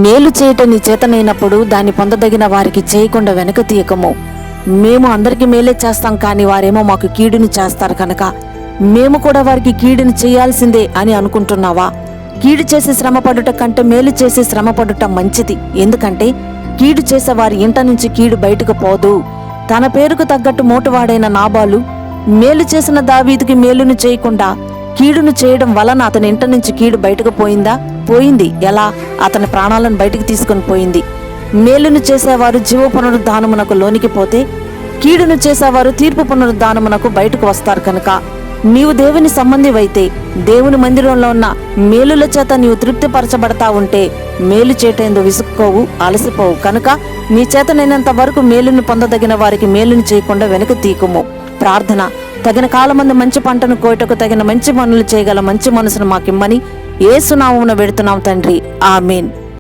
మేలు చేయట నీ చేతనైనప్పుడు దాన్ని పొందదగిన వారికి చేయకుండా వెనక తీయకము. మేము అందరికీ మేలే చేస్తాం, కానీ వారేమో మాకు కీడుని చేస్తారు కనుక మేము కూడా వారికి కీడుని చేయాల్సిందే అని అనుకుంటున్నావా? కీడు చేసి శ్రమపడుట కంటే మేలు చేసి శ్రమపడుట మంచిది. ఎందుకంటే కీడు చేసే వారి ఇంట నుంచి కీడు బయటకు పోదు. తన పేరుకు తగ్గట్టు మోటువాడైన నాబాలు మేలు చేసిన దావీదుకి మేలును చేయకుండా కీడును చేయడం వలన అతని ఇంట నుంచి కీడు బయటకు పోయిందా? పోయింది. ఎలా? అతని ప్రాణాలను బయటకు తీసుకుని పోయింది. మేలును చేసేవారు జీవ పునరుద్ధానమునకు లోనికి పోతే, కీడును చేసేవారు తీర్పు పునరుద్ధానమునకు బయటకు వస్తారు. కనుక నీవు దేవుని సంబంధివైతే దేవుని మందిరంలో ఉన్న మేలుల చేత నీవు తృప్తిపరచబడతా ఉంటే మేలు చేటేందు విసుక్కోవు, అలసిపోవు. కనుక నీ చేతనైనంత వరకు మేలుని పొందదగిన వారికి మేలుని చేయకుండా వెనక తీకుము. ప్రార్థన. తగిన కాలమందు మంచి పంటను కోయటకు తగిన మంచి పనులు చేయగల మంచి మనసును మాకిమ్మని యేసు నామమున వేడుతున్నాం తండ్రి. ఆమేన్.